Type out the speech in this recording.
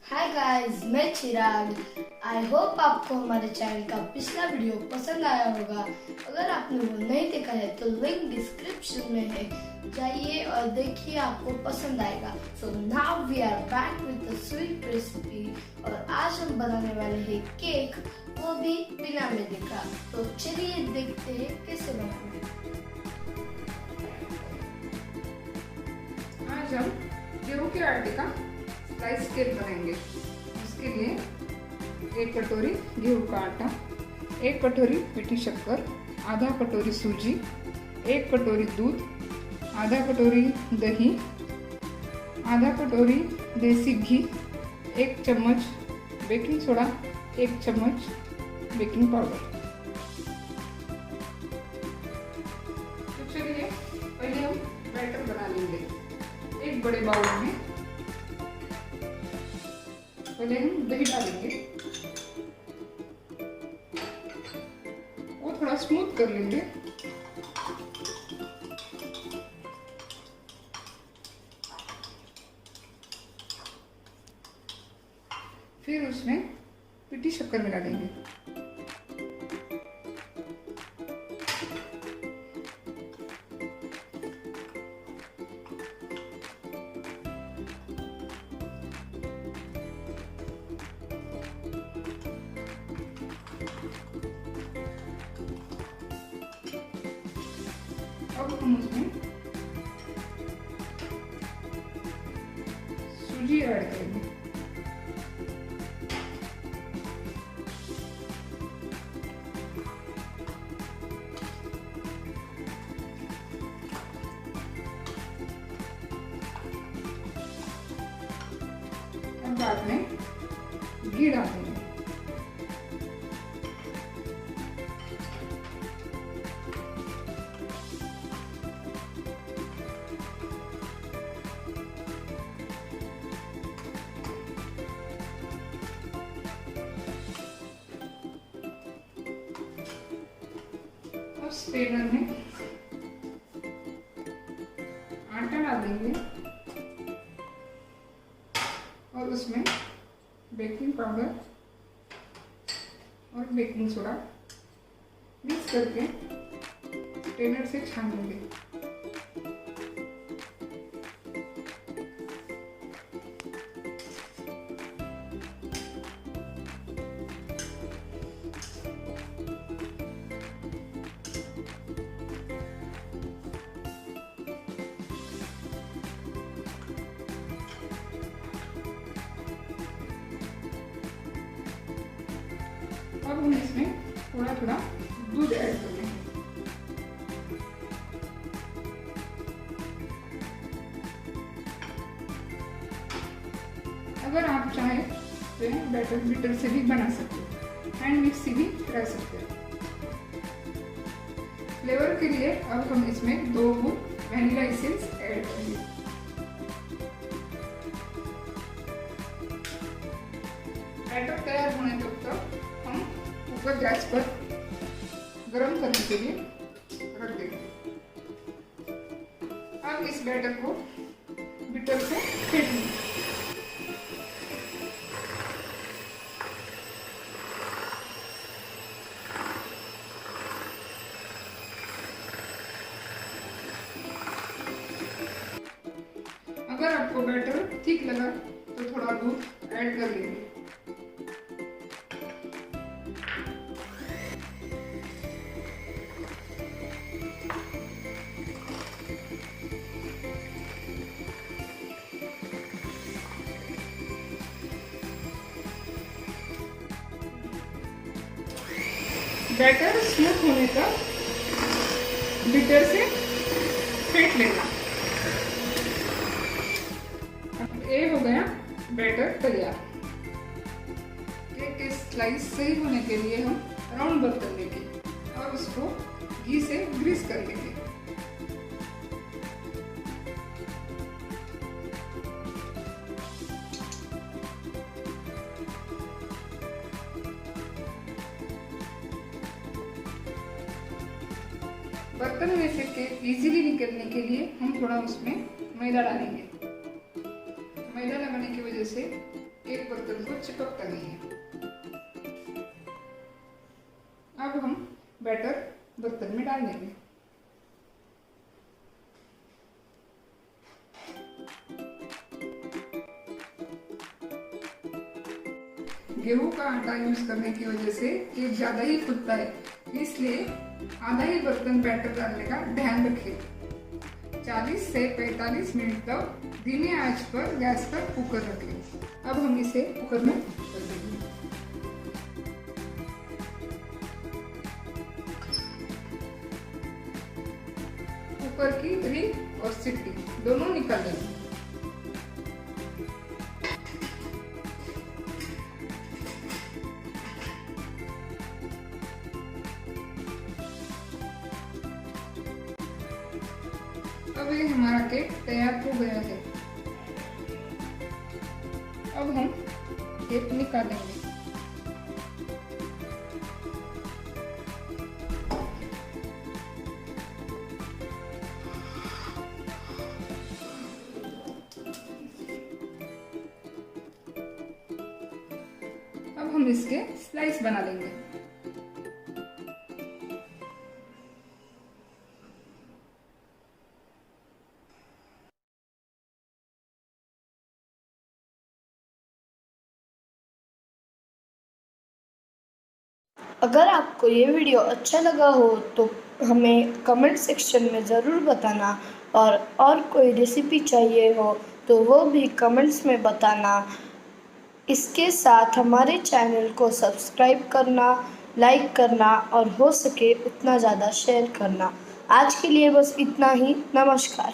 Hi guys, मैं चिराग। I hope आपको हमारे चैनल का पिछला वीडियो पसंद आया होगा। अगर आपने वो नहीं देखा है तो लिंक डिस्क्रिप्शन में है, जाइए और देखिए, आपको पसंद आएगा। So now we are back with the sweet recipe और आज हम बनाने वाले हैं केक, वो भी बिना मैदे का। तो चलिए देखते हैं कैसे बनाना है। आज हम गेहूं के आटे का स्लाइस केक बनाएंगे। उसके लिए 1 कटोरी गेहूं का आटा, 1 कटोरी मीठी शक्कर, आधा कटोरी सूजी, 1 कटोरी दूध, आधा कटोरी दही, आधा कटोरी देसी घी, 1 चम्मच बेकिंग सोडा, 1 चम्मच बेकिंग पाउडर। तो चलिए पहले हम बैटर बना लेंगे। एक बड़े बाउल में पहले हम दही डालेंगे, वो थोड़ा स्मूथ कर लेंगे। फिर उसमें मीठी शक्कर मिला देंगे। अब हम उसमें सूजी ऐड करेंगे। अब बाद में घी डाल देंगे। स्ट्रेनर में आटा डाल देंगे और उसमें बेकिंग पाउडर और बेकिंग सोडा मिक्स करके स्ट्रेनर से छान देंगे। अब हम इसमें थोड़ा थोड़ा दूध ऐड कर लेंगे। अगर आप चाहें तो बैटर बीटर से भी बना सकते हैं, हैंड मिक्स से भी कर सकते हैं। फ्लेवर के लिए अब हम इसमें 2 बूंद वैनिला एसेंस ऐड करेंगे। बैटर तैयार होने तक हम ऊपर गैस पर गरम करने के लिए रख देंगे। अब इस बैटर को बीटर से फेंट लेंगे। अगर आपको बैटर ठीक लगा तो थोड़ा दूध ऐड कर लेंगे। बैटर स्मूथ होने तक बीटर से फेंट लेना। अब ये हो गया बैटर तैयार। केक के स्लाइस सही होने के लिए हम राउंड बर्तन लेंगे और उसको घी से ग्रीस कर लेंगे। बर्तन में से केक इजीली निकलने के लिए हम थोड़ा उसमें मैदा डालेंगे। मैदा लगाने की वजह से केक चिपकता नहीं है। अब हम बैटर बर्तन में डाल देंगे। गेहूं का आटा यूज करने की वजह से केक ज्यादा ही फूलता है, इसलिए आधा ही बर्तन बैटर डालने का ध्यान रखें। 40 से 45 मिनट तक धीमी आंच पर गैस पर कुकर रखें। अब हम इसे कुकर में कर देंगे। कुकर की रिंग और सीटी दोनों निकल देंगे। अब ये हमारा केक तैयार हो गया है। अब हम केक निकालेंगे। अब हम इसके स्लाइस बना लेंगे। अगर आपको ये वीडियो अच्छा लगा हो तो हमें कमेंट सेक्शन में ज़रूर बताना, और कोई रेसिपी चाहिए हो तो वो भी कमेंट्स में बताना। इसके साथ हमारे चैनल को सब्सक्राइब करना, लाइक करना और हो सके उतना ज़्यादा शेयर करना। आज के लिए बस इतना ही। नमस्कार।